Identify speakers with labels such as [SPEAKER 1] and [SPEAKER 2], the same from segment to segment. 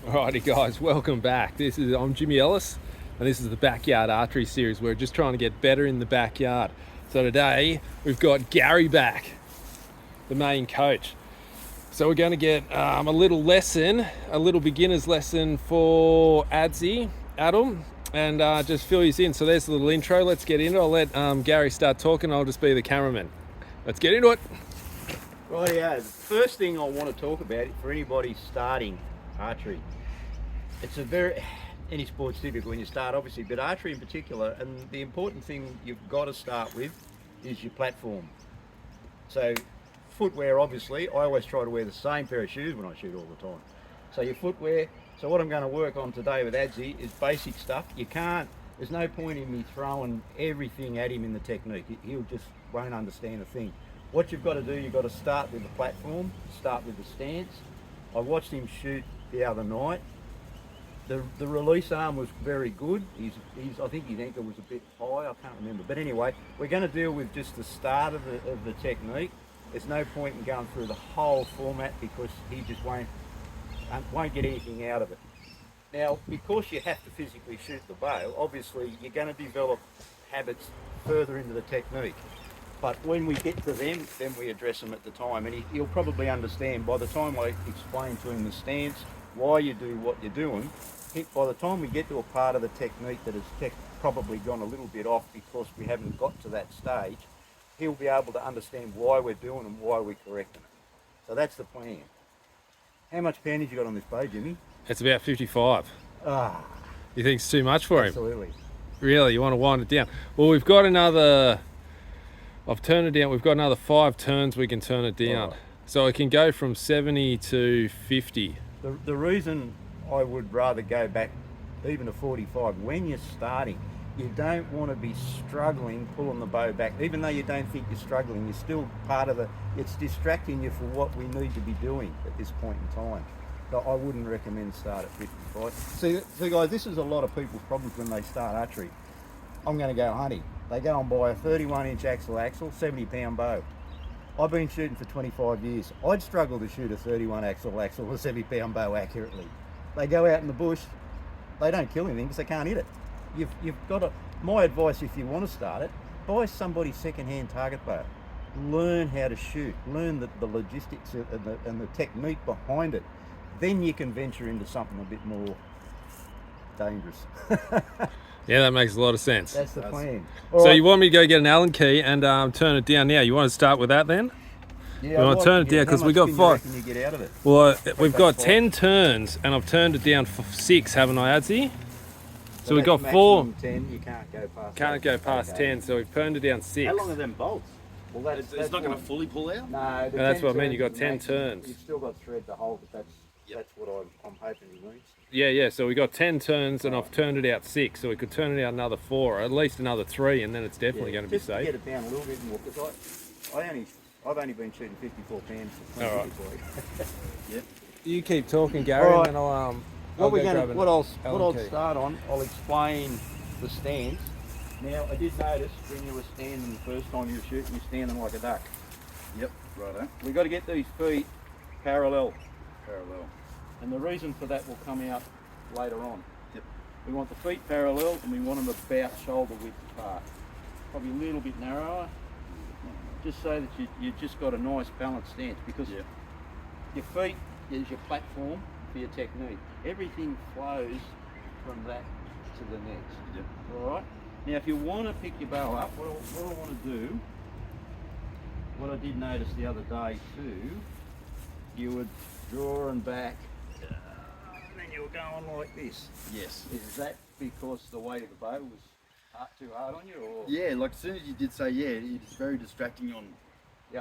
[SPEAKER 1] Alrighty guys, welcome back. I'm Jimmy Ellis and this is the Backyard Archery Series. We're just trying to get better in the backyard. So today we've got Gary back, the main coach. So we're going to get a little beginner's lesson for Adam, and just fill you in. So there's a little intro, let's get into it. I'll let Gary start talking, I'll just be the cameraman. Let's get into it.
[SPEAKER 2] Rightio, the first thing I want to talk about for anybody starting archery, it's any sport's typical when you start obviously, but archery in particular, and the important thing you've got to start with is your platform. So footwear, obviously, I always try to wear the same pair of shoes when I shoot all the time. So your footwear, so what I'm going to work on today with Adzi is basic stuff. There's no point in me throwing everything at him in the technique. He'll just won't understand a thing. What you've got to do, you've got to start with the platform, start with the stance. I watched him shoot the other night. The release arm was very good. I think his ankle was a bit high, I can't remember. But anyway, we're going to deal with just the start of the technique. There's no point in going through the whole format because he just won't get anything out of it. Now, because you have to physically shoot the bow, obviously you're going to develop habits further into the technique. But when we get to them, then we address them at the time. And he'll probably understand by the time I explain to him the stance, why you do what you're doing. By the time we get to a part of the technique that has probably gone a little bit off because we haven't got to that stage, he'll be able to understand why we're doing and why we're correcting it. So that's the plan. How much poundage you got on this bow, Jimmy?
[SPEAKER 1] It's about 55. You think it's too much for him?
[SPEAKER 2] Absolutely.
[SPEAKER 1] Really, you want to wind it down? Well, we've got another, I've turned it down, we've got another 5 turns we can turn it down. Right. So it can go from 70 to 50.
[SPEAKER 2] The reason I would rather go back even to 45, when you're starting, you don't want to be struggling pulling the bow back. Even though you don't think you're struggling, you're still part of it's distracting you for what we need to be doing at this point in time. So I wouldn't recommend start at 55. See guys, this is a lot of people's problems when they start archery. I'm going to go hunting. They go and buy a 31-inch axle, 70-pound bow. I've been shooting for 25 years. I'd struggle to shoot a 31 axle, a 70-pound bow accurately. They go out in the bush, they don't kill anything because they can't hit it. You've got to, my advice if you want to start it, buy somebody's second-hand target bow. Learn how to shoot, learn the logistics and the technique behind it. Then you can venture into something a bit more dangerous.
[SPEAKER 1] Yeah, that makes a lot of sense.
[SPEAKER 2] That's the plan.
[SPEAKER 1] So right. You want me to go get an Allen key and turn it down now? You want to start with that then?
[SPEAKER 2] Yeah,
[SPEAKER 1] we want to turn it down because we got 5.
[SPEAKER 2] You get out of it?
[SPEAKER 1] Well, we've got 10 turns and I've turned it down for 6, haven't I, Adzi? So we've got 4.
[SPEAKER 2] 10, you can't go past.
[SPEAKER 1] Can't go past 10, so we've turned it down 6.
[SPEAKER 2] How long are them bolts? Well,
[SPEAKER 3] it's not going to fully pull out?
[SPEAKER 2] No,
[SPEAKER 1] that's what I mean. You've got 10 turns.
[SPEAKER 2] You've still got thread to hold, but that's what I'm hoping he means.
[SPEAKER 1] Yeah. So we got 10 turns and I've turned it out 6, so we could turn it out another 4, or at least another 3, and then it's definitely going to be safe.
[SPEAKER 2] Just get it down a little bit more, because I've only been shooting 54 pounds for 20 years.
[SPEAKER 1] Yep. You keep talking, Gary, and then
[SPEAKER 2] what I'll start on, I'll explain the stance. Now, I did notice when you were standing the first time you were shooting, you're standing like a duck.
[SPEAKER 3] Yep, righto.
[SPEAKER 2] We've got to get these feet parallel. And the reason for that will come out later on.
[SPEAKER 3] Yep.
[SPEAKER 2] We want the feet parallel and we want them about shoulder width apart. Probably a little bit narrower, just so that you just got a nice balanced stance, because your feet is your platform for your technique. Everything flows from that to the next.
[SPEAKER 3] Yep.
[SPEAKER 2] All right. Now, if you want to pick your bow up, what I want to do, what I did notice the other day too, you would draw and back, and then you were going like this.
[SPEAKER 3] Yes.
[SPEAKER 2] Is that because the weight of the bow was too hard on you, or?
[SPEAKER 3] Yeah, like as soon as you did say it's very distracting on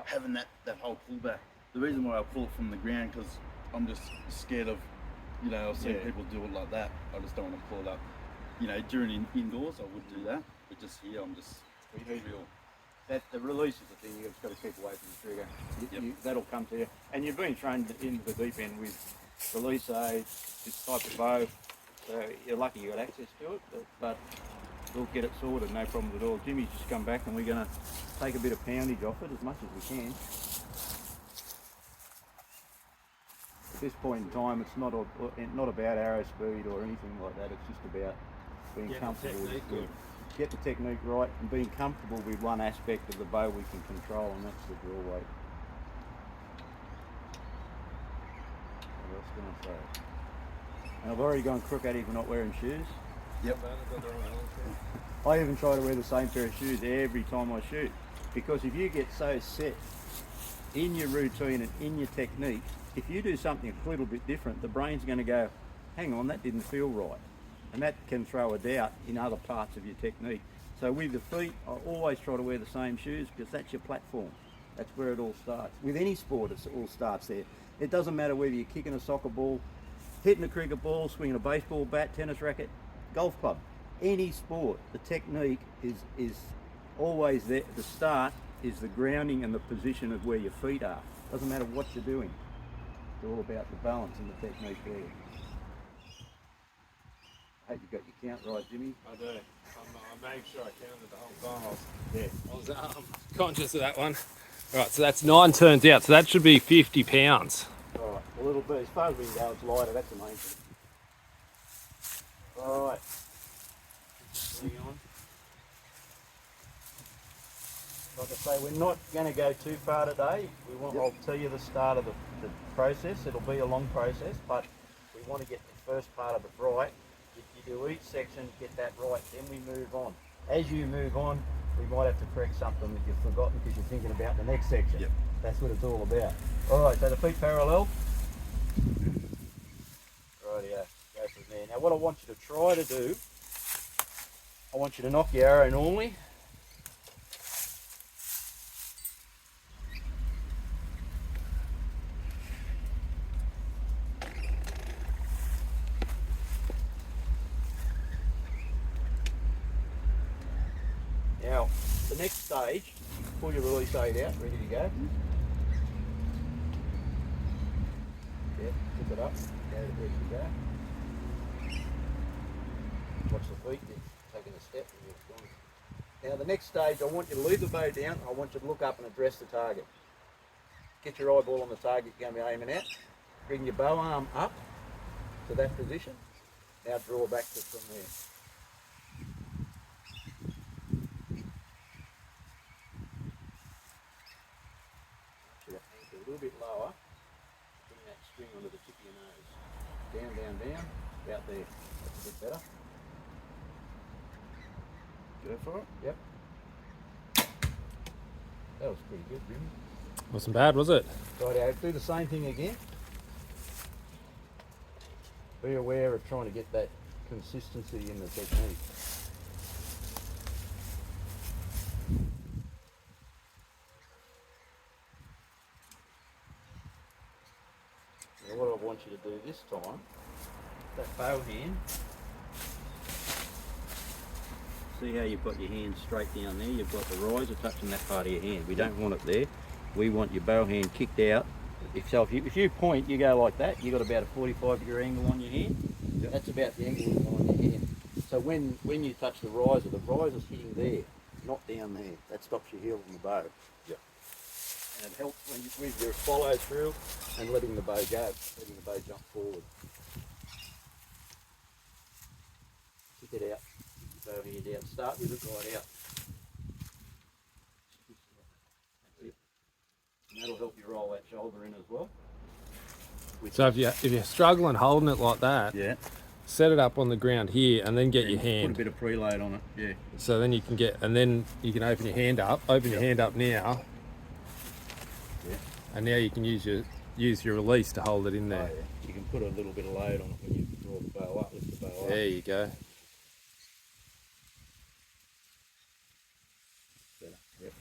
[SPEAKER 3] having that whole pullback. The reason why I pull it from the ground, because I'm just scared of, I've seen people do it like that. I just don't want to pull it up. During indoors I would do that, but just here I'm just real.
[SPEAKER 2] That the release is the thing. You've just got to keep away from the trigger. That'll come to you. And you've been trained into the deep end with release aids, this type of bow. So you're lucky you got access to it. But we'll get it sorted, no problem at all. Jimmy's just come back and we're going to take a bit of poundage off it as much as we can. At this point in time, it's not about arrow speed or anything like that. It's just about being comfortable. Get the technique right and being comfortable with one aspect of the bow we can control, and that's the draw weight. What else can I say? And I've already gone crook at it for not wearing shoes.
[SPEAKER 3] Yep.
[SPEAKER 2] I even try to wear the same pair of shoes every time I shoot, because if you get so set in your routine and in your technique, if you do something a little bit different, the brain's going to go, hang on, that didn't feel right. And that can throw a doubt in other parts of your technique. So with the feet, I always try to wear the same shoes, because that's your platform. That's where it all starts. With any sport, it all starts there. It doesn't matter whether you're kicking a soccer ball, hitting a cricket ball, swinging a baseball bat, tennis racket, golf club. Any sport, the technique is always there. The start is the grounding and the position of where your feet are. Doesn't matter what you're doing. It's all about the balance and the technique there. I hope you got your count right, Jimmy.
[SPEAKER 1] I do. I made sure I counted the whole time. I was conscious of that one. All right, so that's 9 turns out. So that should be 50 pounds.
[SPEAKER 2] All right, a little bit. As far as we can go, it's lighter. That's the main thing. All right. Hang on. Like I say, we're not going to go too far today. I'll tell you the start of the process. It'll be a long process, but we want to get the first part of it right. You do each section, get that right, then we move on. As you move on, we might have to correct something that you've forgotten because you're thinking about the next section.
[SPEAKER 3] Yep.
[SPEAKER 2] That's what it's all about. All right, so the feet parallel. Rightio, go from there. Now what I want you to try to do, I want you to knock your arrow normally. Now, the next stage, pull your release aid out, ready to go. Yeah, pick it up, ready to go. Watch the feet, you're taking a step and you're gone. Now the next stage, I want you to leave the bow down, I want you to look up and address the target. Get your eyeball on the target you're going to be aiming at. Bring your bow arm up to that position. Now draw back to from there. A little bit lower, bring that string onto the tip of your nose. Down, down, down, about there. That's a bit better. Go for it. Yep. That was pretty good, Jimmy.
[SPEAKER 1] Wasn't bad, was it?
[SPEAKER 2] Right, do the same thing again. Be aware of trying to get that consistency in the technique. Now what I want you to do this time, that bow hand, see how you've got your hand straight down there, you've got the riser touching that part of your hand. We don't want it there. We want your bow hand kicked out. If you point, you go like that, you've got about a 45-degree angle on your hand. Yep. That's about the angle you want on your hand. So when you touch the riser's hitting there, not down there. That stops your heel from the bow.
[SPEAKER 3] Yep.
[SPEAKER 2] And it helps when with your follow through and letting the bow go, letting the bow jump forward. Kick it out, bow hand out. Start with it right out. That's it. And that'll help you roll that shoulder in as well.
[SPEAKER 1] So if you're struggling holding it like that,
[SPEAKER 2] Yeah.
[SPEAKER 1] set it up on the ground here and then get your hand.
[SPEAKER 2] Put a bit of preload on it, yeah.
[SPEAKER 1] So then you can open your hand up. Open your hand up now.
[SPEAKER 2] Yeah.
[SPEAKER 1] And now you can use your release to hold it in there.
[SPEAKER 2] Oh, yeah. You can put a little bit of load on it when you draw the bow up, lift the bow up.
[SPEAKER 1] There you go.
[SPEAKER 2] Better. Yep.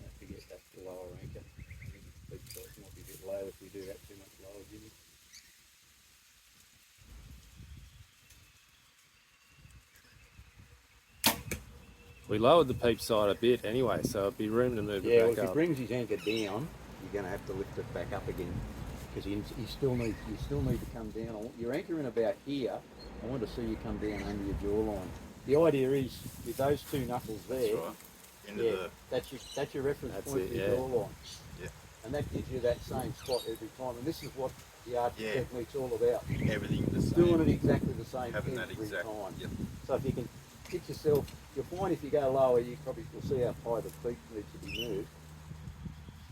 [SPEAKER 2] Don't forget that's the lower anchor. It might be a bit low if we do that too much lower, Jimmy.
[SPEAKER 1] We lowered the peep side a bit anyway, so it'd be room to move it
[SPEAKER 2] Yeah,
[SPEAKER 1] back
[SPEAKER 2] well, if
[SPEAKER 1] up.
[SPEAKER 2] he brings his anchor down, you're going to have to lift it back up again because you still need to come down. Your anchor in about here. I want to see you come down under your jawline. The idea is with those two knuckles there.
[SPEAKER 3] That's right.
[SPEAKER 2] That's your reference
[SPEAKER 1] That's
[SPEAKER 2] point
[SPEAKER 1] it,
[SPEAKER 2] for your
[SPEAKER 1] yeah.
[SPEAKER 2] jawline.
[SPEAKER 3] Yeah.
[SPEAKER 2] and that gives you that same spot every time. And this is what the archery
[SPEAKER 3] Yeah.
[SPEAKER 2] technique's all about.
[SPEAKER 3] Everything the same.
[SPEAKER 2] Doing it exactly the same
[SPEAKER 3] Having
[SPEAKER 2] every
[SPEAKER 3] that exact.
[SPEAKER 2] time.
[SPEAKER 3] Yep.
[SPEAKER 2] So if you can get yourself, you'll find if you go lower, you probably will see how high the feet need to be moved.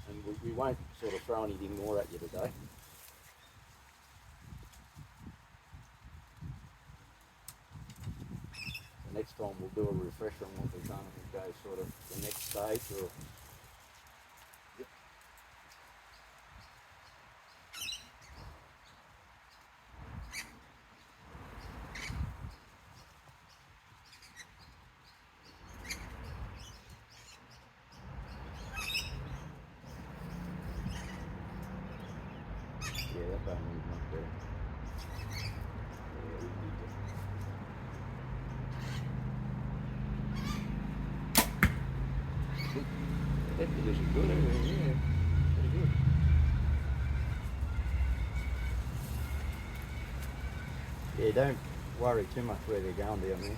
[SPEAKER 2] And we won't sort of throw anything more at you today. The next time we'll do a refresher on what we've done and we'll go sort of the next stage or.
[SPEAKER 3] Yep.
[SPEAKER 2] Yeah, that don't move much better. Yeah, we need to. Good. That position's good, yeah. Pretty good. Yeah, don't worry too much where they're going down there.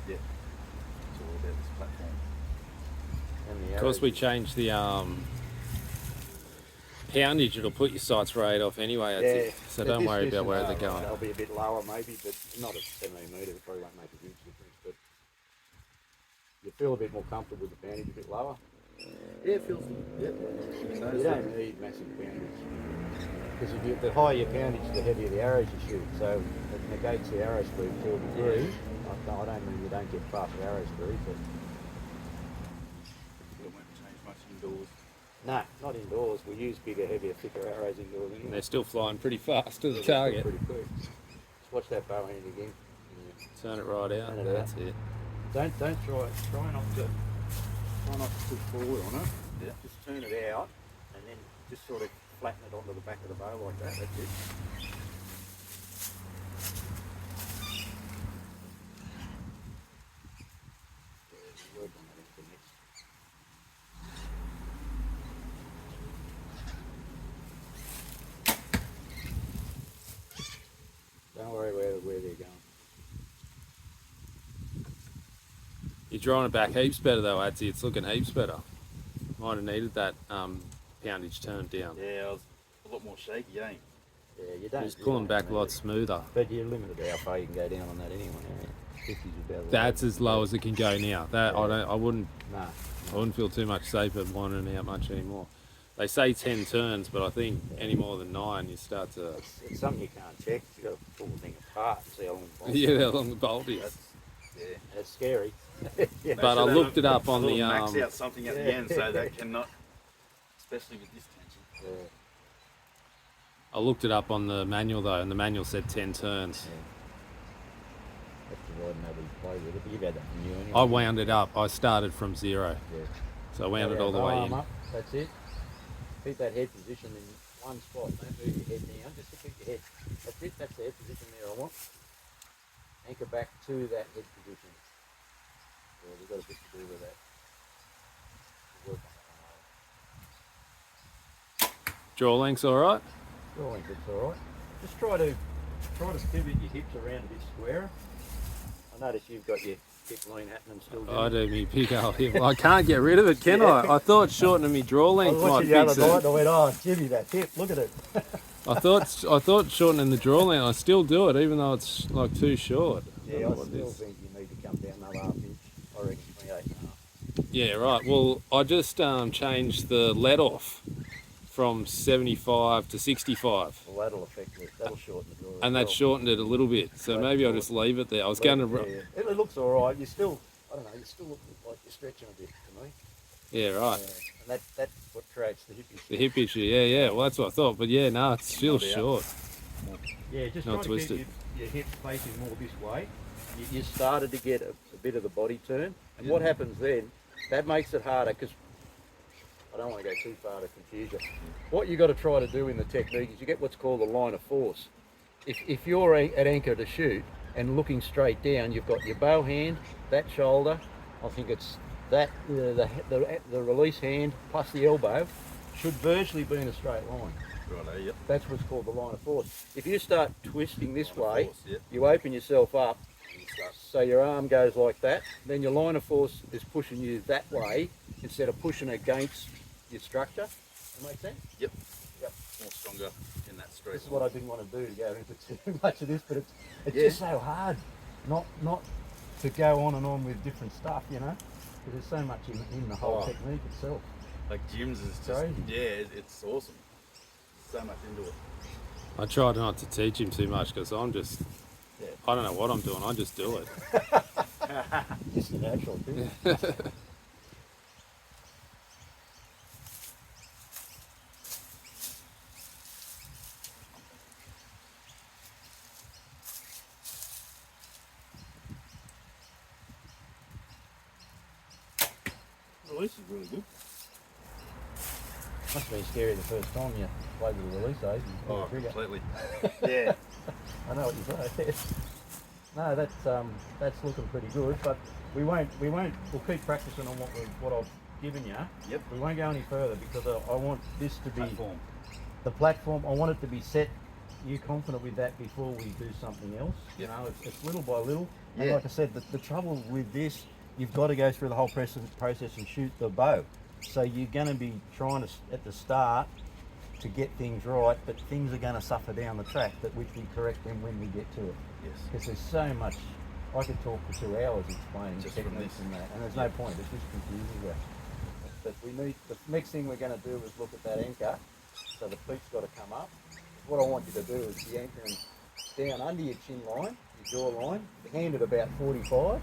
[SPEAKER 3] Yeah. It's all about this platform.
[SPEAKER 2] And the
[SPEAKER 1] Because we
[SPEAKER 2] arrows.
[SPEAKER 1] changed the poundage, it'll put your sights right off anyway. That's it. So
[SPEAKER 2] At
[SPEAKER 1] don't
[SPEAKER 2] this
[SPEAKER 1] worry about
[SPEAKER 2] distance,
[SPEAKER 1] where they're going.
[SPEAKER 2] They'll be a bit lower maybe, but not at 17 metres. It probably won't make a huge difference. But you feel a bit more comfortable with the poundage a bit lower.
[SPEAKER 3] Yeah, it feels. Yep.
[SPEAKER 2] You don't need massive poundage. Because the higher your poundage, the heavier the arrows you shoot. So it negates the arrow speed to a degree. I don't mean you don't get faster arrow speed, but
[SPEAKER 3] It won't change much indoors.
[SPEAKER 2] no, not indoors. We use bigger, heavier, thicker arrows indoors
[SPEAKER 1] And
[SPEAKER 2] anyway.
[SPEAKER 1] they're still flying pretty fast to the
[SPEAKER 2] They're still
[SPEAKER 1] target.
[SPEAKER 2] pretty quick. Just watch that bow hand again. Yeah.
[SPEAKER 1] Turn it right out.
[SPEAKER 2] Turn it
[SPEAKER 1] That's it.
[SPEAKER 2] Don't try not to push forward on it.
[SPEAKER 3] Yeah.
[SPEAKER 2] Just turn it out and then just sort of flatten it onto the back of the bow like that. That's it. Yeah, we'll work on that into next. Don't worry where they're going.
[SPEAKER 1] You're drawing it back heaps better though, Adsy. It's looking heaps better. Might have needed that poundage turned down.
[SPEAKER 3] Yeah, I was a lot more shaky, ain't?
[SPEAKER 2] Yeah, you don't.
[SPEAKER 1] Just
[SPEAKER 2] you
[SPEAKER 1] pulling
[SPEAKER 2] don't
[SPEAKER 1] back a
[SPEAKER 2] need
[SPEAKER 1] lot
[SPEAKER 2] it.
[SPEAKER 1] smoother.
[SPEAKER 2] But you're limited how far you can go down on that anyway. 50's about the
[SPEAKER 1] That's
[SPEAKER 2] lowest.
[SPEAKER 1] as low as it can go now. That I wouldn't
[SPEAKER 2] Nah.
[SPEAKER 1] feel too much safer winding out much anymore. They say 10 turns, but I think any more than 9 you start to
[SPEAKER 2] It's something you can't check. You got to pull the thing apart and see how long the bolt
[SPEAKER 1] yeah, how long the bolt is.
[SPEAKER 3] That's, yeah.
[SPEAKER 2] That's scary. Yeah.
[SPEAKER 1] But I looked it up on the
[SPEAKER 3] max out something at the
[SPEAKER 2] Yeah.
[SPEAKER 3] end so they cannot, especially with this tension.
[SPEAKER 2] Yeah.
[SPEAKER 1] I looked it up on the manual though, and the manual said 10 turns.
[SPEAKER 2] That's providing nobody play with it. But you've had that from you anyway.
[SPEAKER 1] I wound it up. I started from 0,
[SPEAKER 2] Yeah.
[SPEAKER 1] so I wound it all the way
[SPEAKER 2] Arm
[SPEAKER 1] in.
[SPEAKER 2] up. That's it. Keep that head position in one spot. Don't move your head down. Just to keep your head. That's it. That's the head position there. I want. Anchor back to that head position. Yeah, we've got a bit to do with that. We'll work on that.
[SPEAKER 1] Draw length's all right.
[SPEAKER 2] Drawing it's all right. Just try to pivot your hips around a bit squarer. I notice you've got your hip lean happening still.
[SPEAKER 1] I do me pick up hip. I can't get rid of it, can I? I thought shortening me draw
[SPEAKER 2] I
[SPEAKER 1] length
[SPEAKER 2] was
[SPEAKER 1] might
[SPEAKER 2] watching the
[SPEAKER 1] fix
[SPEAKER 2] other night
[SPEAKER 1] it.
[SPEAKER 2] and I went, oh, Jimmy, that hip, look at it.
[SPEAKER 1] I thought shortening the draw length. I still do it, even though it's like too short.
[SPEAKER 2] Yeah, I
[SPEAKER 1] don't know what it
[SPEAKER 2] still
[SPEAKER 1] is.
[SPEAKER 2] think you need to come down another half inch. I reckon 28.5.
[SPEAKER 1] Yeah, right. Well, I just changed the let off from 75 to 65.
[SPEAKER 2] Well, that'll affect it. That'll shorten the draw.
[SPEAKER 1] And that shortened it a little bit, so
[SPEAKER 2] Right,
[SPEAKER 1] maybe I'll
[SPEAKER 2] sure.
[SPEAKER 1] just leave it there. I was going to,
[SPEAKER 2] It looks all right. You still, I don't know, you still look like you're stretching a bit to me.
[SPEAKER 1] yeah, right.
[SPEAKER 2] And that's what creates the hip issue.
[SPEAKER 1] The hip issue, yeah. Well, that's what I thought, but yeah, no, it's still
[SPEAKER 3] Not out.
[SPEAKER 1] short.
[SPEAKER 2] Yeah, just
[SPEAKER 1] Not
[SPEAKER 2] try to
[SPEAKER 1] twisted.
[SPEAKER 2] keep your hips facing more this way. You started to get a bit of the body turn. And what happens then, that makes it harder because I don't want to go too far to confuse you. What you got to try to do in the technique is you get what's called a line of force. If you're at anchor to shoot and looking straight down, you've got your bow hand, that shoulder, I think it's that, the release hand plus the elbow should virtually be in a straight line.
[SPEAKER 3] Right, yep.
[SPEAKER 2] That's what's called the line of force. If you start twisting this
[SPEAKER 3] Line of
[SPEAKER 2] way,
[SPEAKER 3] force, yep.
[SPEAKER 2] you open yourself up,
[SPEAKER 3] And you start-
[SPEAKER 2] so your arm goes like that, then your line of force is pushing you that way instead of pushing against your structure. Make sense?
[SPEAKER 3] Yep.
[SPEAKER 2] Yep.
[SPEAKER 3] More stronger in that straight.
[SPEAKER 2] This is what I didn't want to do, to go into too much of this, but it's
[SPEAKER 3] Yeah.
[SPEAKER 2] just so hard not to go on and on with different stuff, you know, because there's so much in the whole technique itself.
[SPEAKER 3] Like gyms is just,
[SPEAKER 2] Crazy.
[SPEAKER 3] yeah, it's awesome. So much into it.
[SPEAKER 1] I tried not to teach him too much because I'm just,
[SPEAKER 2] Yeah.
[SPEAKER 1] I don't know what I'm doing. I just do it.
[SPEAKER 2] Just a natural thing.
[SPEAKER 3] Release is really good.
[SPEAKER 2] Must have been scary the first time you played with the release aid and pulled the trigger.
[SPEAKER 3] Completely. Yeah.
[SPEAKER 2] I know what you say. No, that's looking pretty good, but we'll keep practicing on what I've given you.
[SPEAKER 3] Yep.
[SPEAKER 2] We won't go any further because I want this to be
[SPEAKER 3] Platform.
[SPEAKER 2] the platform. I want it to be set. You confident with that before we do something else?
[SPEAKER 3] Yep.
[SPEAKER 2] You know, it's little by little. And
[SPEAKER 3] Yeah.
[SPEAKER 2] like I said, the trouble with this, you've got to go through the whole process and shoot the bow. So you're going to be trying to at the start to get things right, but things are going to suffer down the track, that which we correct them when we get to it.
[SPEAKER 3] Yes.
[SPEAKER 2] Because there's so much. I could talk for 2 hours explaining
[SPEAKER 3] Just from
[SPEAKER 2] techniques
[SPEAKER 3] this.
[SPEAKER 2] and that, and there's no point. It's just confusing you. But we need, the next thing we're going to do is look at that anchor. So the feet's got to come up. What I want you to do is be anchoring down under your chin line, your jaw line, hand at about 45.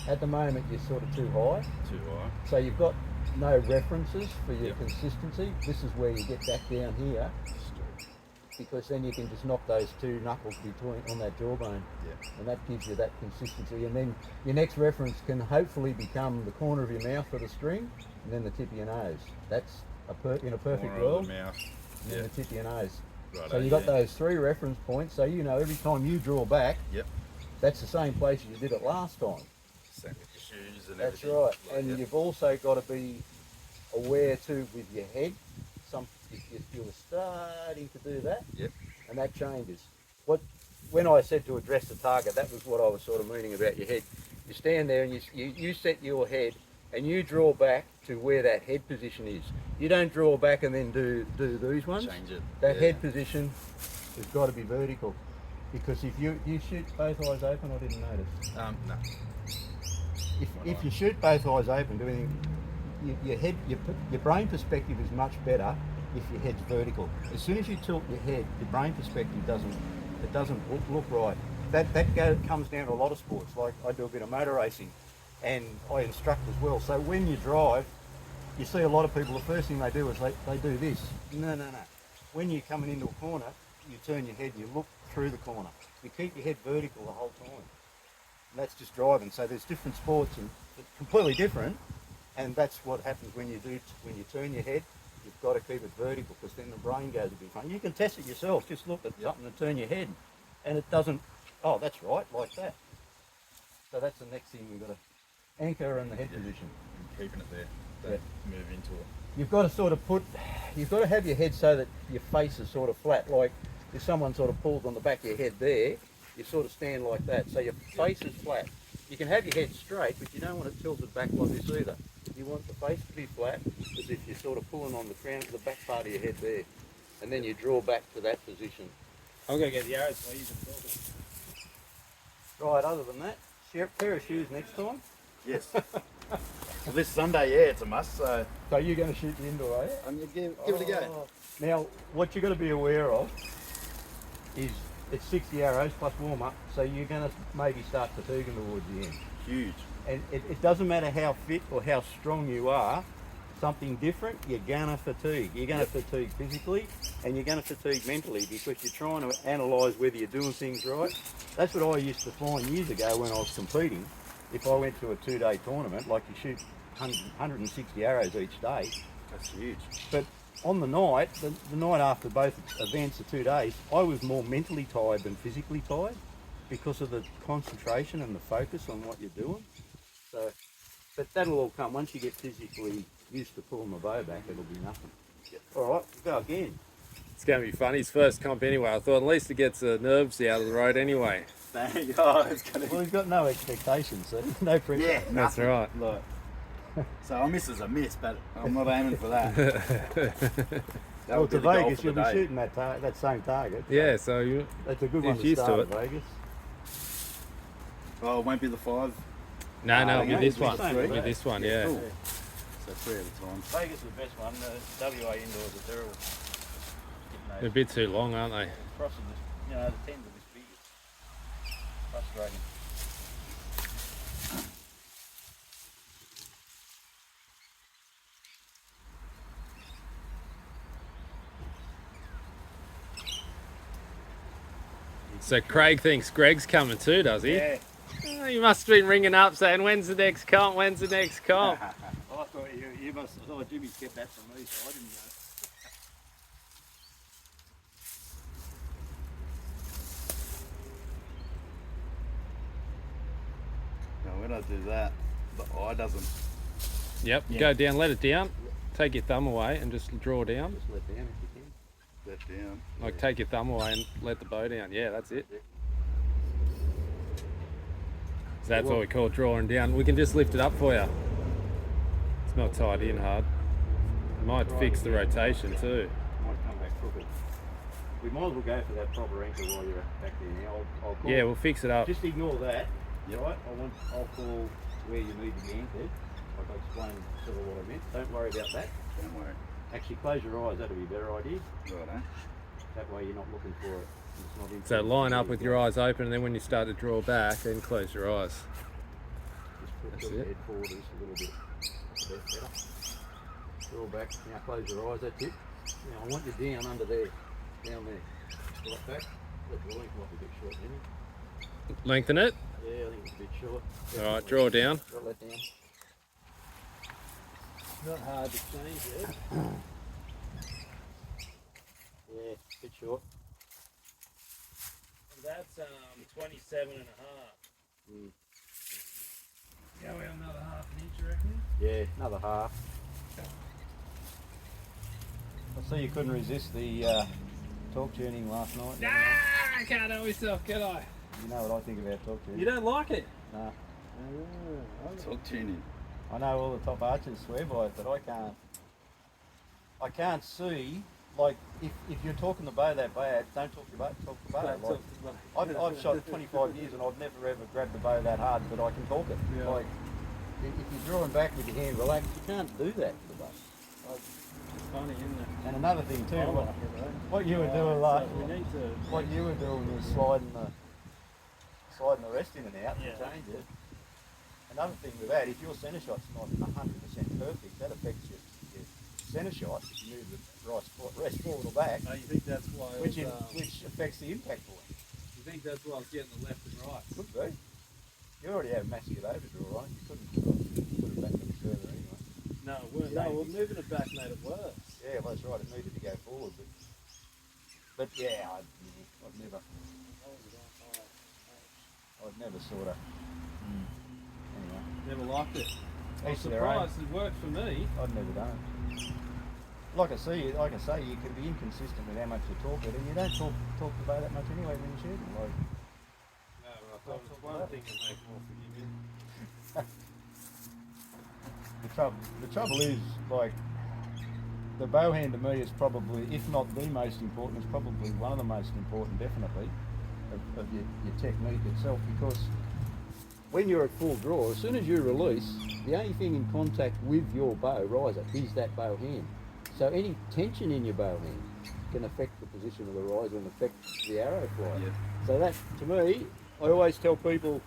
[SPEAKER 2] At the moment you're sort of too high.
[SPEAKER 3] Too high.
[SPEAKER 2] So you've got no references for your
[SPEAKER 3] Yep.
[SPEAKER 2] consistency. This is where you get back down here,
[SPEAKER 3] Straight.
[SPEAKER 2] because then you can just knock those two knuckles between on that jawbone,
[SPEAKER 3] Yeah.
[SPEAKER 2] and that gives you that consistency. And then your next reference can hopefully become the corner of your mouth for the string, and then the tip of your nose. That's in a perfect
[SPEAKER 3] More
[SPEAKER 2] world.
[SPEAKER 3] of the mouth.
[SPEAKER 2] And then
[SPEAKER 3] Yeah.
[SPEAKER 2] the tip of your nose.
[SPEAKER 3] Right.
[SPEAKER 2] So you got those 3 reference points. So you know every time you draw back,
[SPEAKER 3] Yep.
[SPEAKER 2] that's the same place you did it last time.
[SPEAKER 3] Same with your shoes and
[SPEAKER 2] That's
[SPEAKER 3] everything.
[SPEAKER 2] right.
[SPEAKER 3] Like,
[SPEAKER 2] And
[SPEAKER 3] yeah.
[SPEAKER 2] you've also got to be aware too with your head. If you're starting to do that,
[SPEAKER 3] Yep.
[SPEAKER 2] and that changes. When I said to address the target, that was what I was sort of meaning about your head. You stand there and you set your head, and you draw back to where that head position is. You don't draw back and then do these ones.
[SPEAKER 3] Change it.
[SPEAKER 2] That
[SPEAKER 3] yeah.
[SPEAKER 2] head position has got to be vertical, because if you shoot both eyes open, I didn't notice.
[SPEAKER 3] No.
[SPEAKER 2] If you shoot both eyes open, your head, your brain perspective is much better if your head's vertical. As soon as you tilt your head, your brain perspective doesn't look right. That comes down to a lot of sports. Like I do a bit of motor racing, and I instruct as well. So when you drive, you see a lot of people. The first thing they do is they do this. No. When you're coming into a corner, you turn your head and you look through the corner. You keep your head vertical the whole time. And that's just driving. So there's different sports and completely different, and that's what happens when you turn your head. You've got to keep it vertical, because then the brain goes a bit funny. You can test it yourself. Just look at something and turn your head, and it doesn't. Oh, that's right, like that. So that's the next thing we've got to anchor in the head position.
[SPEAKER 3] And keeping it there. Don't
[SPEAKER 2] Yeah.
[SPEAKER 3] move into it.
[SPEAKER 2] You've got to have your head so that your face is sort of flat. Like if someone sort of pulls on the back of your head there, you sort of stand like that. So your face is flat. You can have your head straight, but you don't want it tilted back like this either. You want the face to be flat, as if you're sort of pulling on the crown, the back part of your head there. And then you draw back to that position.
[SPEAKER 4] I'm going to get the arrows so you can talk it.
[SPEAKER 2] Right, other than that, pair of shoes next time.
[SPEAKER 3] Yes. Well, this Sunday, yeah, it's a must. So
[SPEAKER 2] So you're going to shoot the indoor, are you?
[SPEAKER 3] I'm gonna give it a go.
[SPEAKER 2] Oh. Now, what you've got to be aware of is it's 60 arrows plus warm up, so you're going to maybe start fatiguing towards the end.
[SPEAKER 3] Huge.
[SPEAKER 2] And it doesn't matter how fit or how strong you are, something different, you're going to fatigue. You're going to fatigue physically, and you're going to fatigue mentally, because you're trying to analyse whether you're doing things right. That's what I used to find years ago when I was competing. If I went to a 2-day tournament, like you shoot 160 arrows each day,
[SPEAKER 3] That's huge.
[SPEAKER 2] but on the night, the night after both events, the 2 days, I was more mentally tired than physically tired, because of the concentration and the focus on what you're doing. So, but that'll all come once you get physically used to pulling the bow back. It'll be nothing. All right, go again.
[SPEAKER 1] It's going to be fun. His first comp anyway. I thought at least it gets the nerves out of the road anyway.
[SPEAKER 3] Thank God. It's gonna
[SPEAKER 2] Well, he's got no expectations, so no pressure.
[SPEAKER 3] Yeah,
[SPEAKER 1] That's
[SPEAKER 3] nothing.
[SPEAKER 1] right.
[SPEAKER 2] Like,
[SPEAKER 3] So a miss is a miss, but I'm not aiming for that. That
[SPEAKER 2] Well,
[SPEAKER 3] would
[SPEAKER 2] to
[SPEAKER 3] be the goal
[SPEAKER 2] Vegas,
[SPEAKER 3] for
[SPEAKER 2] you'll
[SPEAKER 3] the
[SPEAKER 2] be
[SPEAKER 3] day.
[SPEAKER 2] shooting that same target.
[SPEAKER 1] Yeah, so you
[SPEAKER 2] That's a good one
[SPEAKER 1] He's
[SPEAKER 2] to
[SPEAKER 1] used
[SPEAKER 2] start
[SPEAKER 1] to
[SPEAKER 2] at Vegas.
[SPEAKER 3] Oh, it won't be the 5.
[SPEAKER 1] no,
[SPEAKER 3] okay,
[SPEAKER 1] with this
[SPEAKER 3] with
[SPEAKER 1] one,
[SPEAKER 3] the three.
[SPEAKER 1] with this one, yeah.
[SPEAKER 3] Cool. So 3 at a time.
[SPEAKER 2] Vegas is the best one. The WA indoors are terrible.
[SPEAKER 1] They're a bit too long, aren't they?
[SPEAKER 2] Crossing this, the 10s are this big. It's frustrating.
[SPEAKER 1] So Craig thinks Greg's coming too, does he?
[SPEAKER 2] Yeah.
[SPEAKER 1] Oh, you must have been ringing up saying, when's the next comp? When's the next comp?
[SPEAKER 2] I thought you must. I thought Jimmy kept that from me, so I didn't know.
[SPEAKER 3] Now when I do that, the eye doesn't.
[SPEAKER 1] Yep,
[SPEAKER 2] Yeah.
[SPEAKER 1] go down, let it down. Take your thumb away and just draw down.
[SPEAKER 2] Just let down if you can.
[SPEAKER 3] Let down.
[SPEAKER 1] Like take your thumb away and let the bow down. Yeah, that's it. So that's what we call drawing down. We can just lift it up for you. It's not tied in hard. Might fix the rotation too.
[SPEAKER 2] Might come back crooked. We might as well go for that proper anchor while you're back there now. I'll call
[SPEAKER 1] Yeah, we'll fix it up.
[SPEAKER 2] Just ignore that.
[SPEAKER 3] Yep.
[SPEAKER 2] Right? I'll call where you need to be anchored. Like I explained sort of what I meant. Don't worry about that.
[SPEAKER 3] Don't worry.
[SPEAKER 2] Actually, close your eyes. That'll be a better idea.
[SPEAKER 3] Righto.
[SPEAKER 2] That way you're not looking for it. It's not in
[SPEAKER 1] So line up with your eyes open, and then when you start to draw back, then close your eyes.
[SPEAKER 2] Just put
[SPEAKER 1] That's
[SPEAKER 2] your
[SPEAKER 1] it.
[SPEAKER 2] head forward just a little bit. That's better. Draw back. Now close your eyes. That's it. Now I want you down under there. Down there. Right back. That length might be a bit short, isn't it?
[SPEAKER 1] Lengthen it.
[SPEAKER 2] Yeah, I think it's a bit short.
[SPEAKER 1] All right, draw down.
[SPEAKER 2] Draw that down.
[SPEAKER 4] Not hard to change it.
[SPEAKER 2] Yeah, a bit short.
[SPEAKER 4] That's 27 and a half.
[SPEAKER 2] Mm.
[SPEAKER 4] Go out another half an inch, you reckon?
[SPEAKER 2] Yeah, another half. I see you couldn't resist the torque tuning last night.
[SPEAKER 4] Nah, I can't help myself, can I?
[SPEAKER 2] You know what I think about torque tuning?
[SPEAKER 4] You don't like it?
[SPEAKER 2] Nah.
[SPEAKER 3] Talk tuning.
[SPEAKER 2] I know all the top archers swear by it, but I can't. I can't see, like, if you're talking the bow that bad, don't talk the bow. Talk the bow. Like, I've shot 25 years and I've never ever grabbed the bow that hard, but I can talk it.
[SPEAKER 4] Yeah.
[SPEAKER 2] Like, if you're drawing back with your hand relaxed, you can't do that to the bow. Like,
[SPEAKER 4] It's funny, isn't it?
[SPEAKER 2] and another thing too,
[SPEAKER 4] I
[SPEAKER 2] what,
[SPEAKER 4] like it, though.
[SPEAKER 2] what you were doing
[SPEAKER 4] So
[SPEAKER 2] last,
[SPEAKER 4] we need to.
[SPEAKER 2] what you were doing was sliding the rest in and out
[SPEAKER 4] Yeah.
[SPEAKER 2] and change it. Another thing with that, if your centre shot's not 100% perfect, that affects your centre shot if you move the rest forward or back,
[SPEAKER 4] Oh, you think that's why it
[SPEAKER 2] which
[SPEAKER 4] was,
[SPEAKER 2] which affects the impact point.
[SPEAKER 4] you think that's why I was getting the left and right?
[SPEAKER 2] Could be. You already have massive overdraw on it. You couldn't put it back any further anyway.
[SPEAKER 4] No, well, moving it back made it worse.
[SPEAKER 2] Yeah, well, that's right. It needed to go forward, but yeah, I'd never sort of. Anyway,
[SPEAKER 4] Never liked it. I was
[SPEAKER 2] each to their own.
[SPEAKER 4] surprised it worked for me.
[SPEAKER 2] I'd never done it. Like I say, you can be inconsistent with how much you talk it, and you don't talk the bow that much anyway when you're shooting. Like,
[SPEAKER 4] No, I thought it was one thing to make more forgiving.
[SPEAKER 2] the trouble is, like, the bow hand to me is probably, if not the most important, it's probably one of the most important, definitely, of your technique itself, because when you're at full draw, as soon as you release, the only thing in contact with your bow riser is that bow hand. So any tension in your bow hand can affect the position of the riser and affect the arrow flight.
[SPEAKER 3] Yep.
[SPEAKER 2] So that, to me, I always tell people,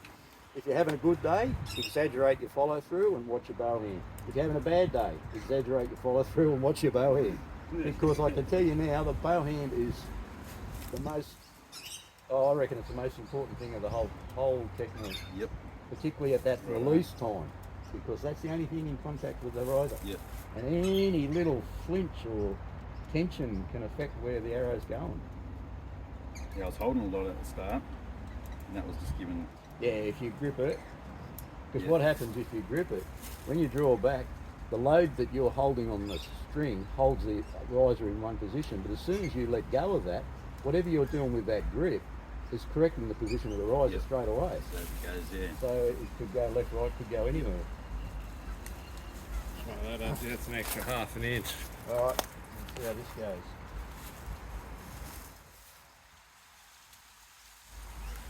[SPEAKER 2] if you're having a good day, exaggerate your follow through and watch your bow hand. If you're having a bad day, exaggerate your follow through and watch your bow hand. Because I can tell you now, the bow hand is the most, I reckon it's the most important thing of the whole technique.
[SPEAKER 3] Yep.
[SPEAKER 2] Particularly at that release time, because that's the only thing in contact with the riser.
[SPEAKER 3] Yep.
[SPEAKER 2] And any little flinch or tension can affect where the arrow's going.
[SPEAKER 3] Yeah, I was holding a lot at the start, and that was just giving.
[SPEAKER 2] Yeah, if you grip it, because
[SPEAKER 3] Yeah.
[SPEAKER 2] what happens if you grip it, when you draw back, the load that you're holding on the string holds the riser in one position, but as soon as you let go of that, whatever you're doing with that grip is correcting the position of the riser
[SPEAKER 3] Yep.
[SPEAKER 2] straight away.
[SPEAKER 3] So it goes, yeah.
[SPEAKER 2] So it could go left, right, could go anywhere.
[SPEAKER 1] Well, that's an extra half an inch.
[SPEAKER 2] Alright, let's see how this goes.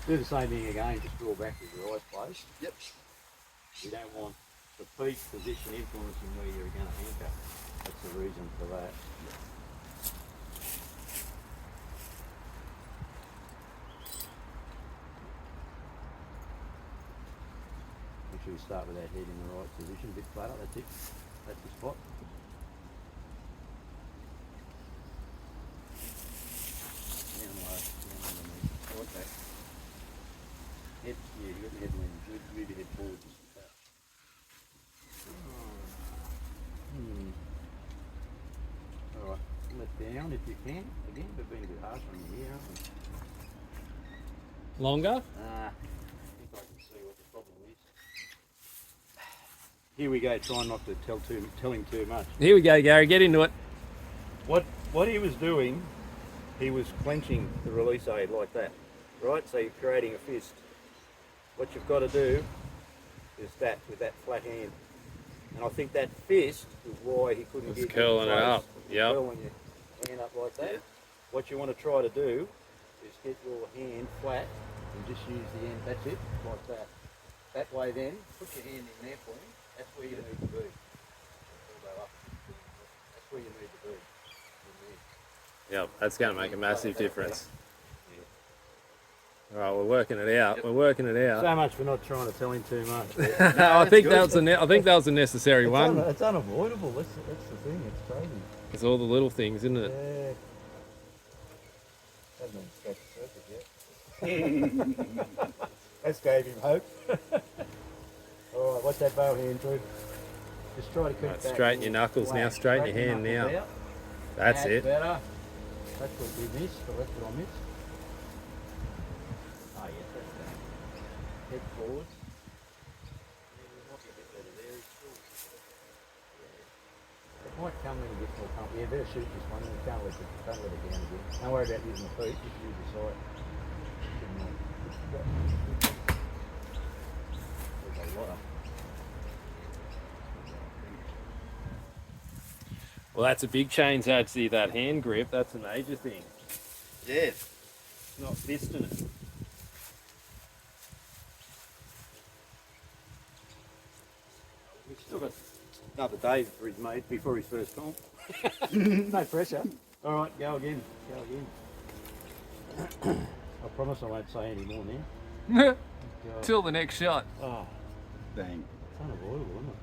[SPEAKER 2] Do the same thing again, just draw back with your eyes closed.
[SPEAKER 3] Yep.
[SPEAKER 2] You don't want the feet position influencing where you're going to anchor. That's the reason for that. Make sure you start with that head in the right position, a bit flatter, that's it. That's the spot. Down low, down underneath. Like that. Head, yeah, you got your head leaning good, move your head forward just like that. Alright, let down if you can. Again, we've been a bit harsh on you here, haven't we?
[SPEAKER 1] Longer?
[SPEAKER 2] I think I can see what the problem is. Here we go, trying not to tell him too much.
[SPEAKER 1] Here we go, Gary. Get into it.
[SPEAKER 2] What he was doing, he was clenching the release aid like that, right? So you're creating a fist. What you've got to do is that with that flat hand. And I think that fist is why he couldn't
[SPEAKER 1] It's
[SPEAKER 2] get
[SPEAKER 1] curling it
[SPEAKER 2] close.
[SPEAKER 1] up. Yep.
[SPEAKER 2] Curling your hand up like that. What you want to try to do is get your hand flat and just use the end. That's it, like that. That way then, put your hand in there for him. That's where you need to be. Elbow up. That's where you need to be.
[SPEAKER 1] Yep, that's going to make a massive
[SPEAKER 2] That's
[SPEAKER 1] difference.
[SPEAKER 2] better.
[SPEAKER 1] All right, we're working it out. We're working it out.
[SPEAKER 2] So much for not trying to tell him too much.
[SPEAKER 1] I think that was a necessary one.
[SPEAKER 2] It's unavoidable. That's the thing. It's crazy.
[SPEAKER 1] It's all the little things, isn't it?
[SPEAKER 2] Yeah. Hasn't even scratched the surface yet. That's gave him hope. All right, what's that bow hand, Drew? Just try to keep
[SPEAKER 1] Right,
[SPEAKER 2] that.
[SPEAKER 1] straighten your knuckles now. Straighten your hand now. That's it.
[SPEAKER 2] Better. That's what we missed. Or that's what I missed. Oh yes, that's that. Head forward. Yeah, we might be a bit better there. He's still. Yeah. It might come when he gets more comfortable. Yeah, better shoot this one. You can't let it down again. Don't worry about using the feet. Just use the side. There's a lot of.
[SPEAKER 1] Well, that's a big change, actually, that hand grip. That's a major thing.
[SPEAKER 2] Yeah. Not fisting it. We've still got another day for his mate before his first comp. No pressure. All right, go again. Go again. I promise I won't say any more now.
[SPEAKER 1] Till the next shot.
[SPEAKER 2] Oh,
[SPEAKER 3] Dang.
[SPEAKER 2] it's unavoidable, isn't it?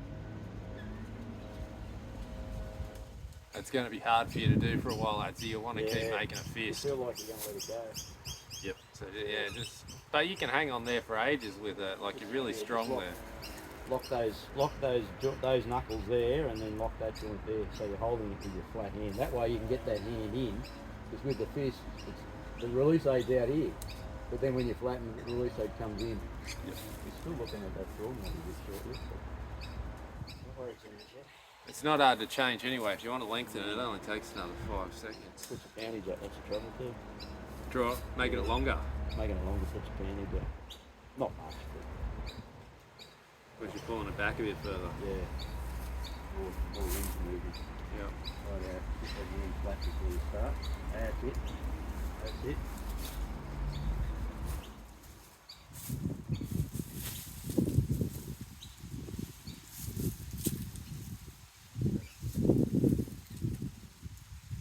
[SPEAKER 1] It's going to be hard for you to do for a while, lads. You want to keep making a
[SPEAKER 2] You
[SPEAKER 1] fist.
[SPEAKER 2] feel like you're going to let it go.
[SPEAKER 1] Yep. So yeah, but you can hang on there for ages with it. Like you're really strong there.
[SPEAKER 2] Lock those knuckles there, and then lock that joint there. So you're holding it with your flat hand. That way you can get that hand in. Because with the fist, the release aid's out here. But then when you flatten, the release aid comes in.
[SPEAKER 1] Yep.
[SPEAKER 2] You're still looking at that draw maybe a bit shortly. Don't worry too much.
[SPEAKER 1] It's not hard to change anyway. If you want to lengthen it, it only takes another 5 seconds.
[SPEAKER 2] Puts your poundage up. That's the trouble too.
[SPEAKER 1] Draw it, making it longer.
[SPEAKER 2] Making it longer puts your poundage up. Not much, but
[SPEAKER 1] Because you're pulling it back a bit further.
[SPEAKER 2] yeah. More range movement.
[SPEAKER 1] Yeah.
[SPEAKER 2] Right out. Just have your hand flat before you start. That's it. That's it.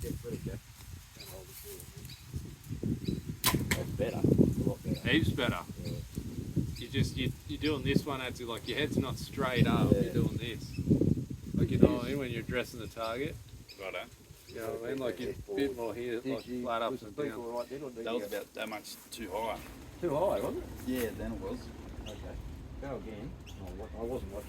[SPEAKER 2] Get ready, Jack. Don't hold it too long. That's better. A lot better.
[SPEAKER 1] Heaps better.
[SPEAKER 2] Yeah.
[SPEAKER 1] You're doing this one actually, like your head's not straight up,
[SPEAKER 2] Yeah.
[SPEAKER 1] you're doing this. Like you know what I mean, when you're addressing the target.
[SPEAKER 3] Righto.
[SPEAKER 1] You know what I mean? Like you're a bit more here, like flat ups and
[SPEAKER 2] people
[SPEAKER 1] down.
[SPEAKER 2] right then, or did
[SPEAKER 3] That
[SPEAKER 2] you
[SPEAKER 3] was
[SPEAKER 2] go
[SPEAKER 3] about that much too high.
[SPEAKER 2] too high, wasn't it?
[SPEAKER 3] Yeah, then it was.
[SPEAKER 2] Okay. Go again. I wasn't watching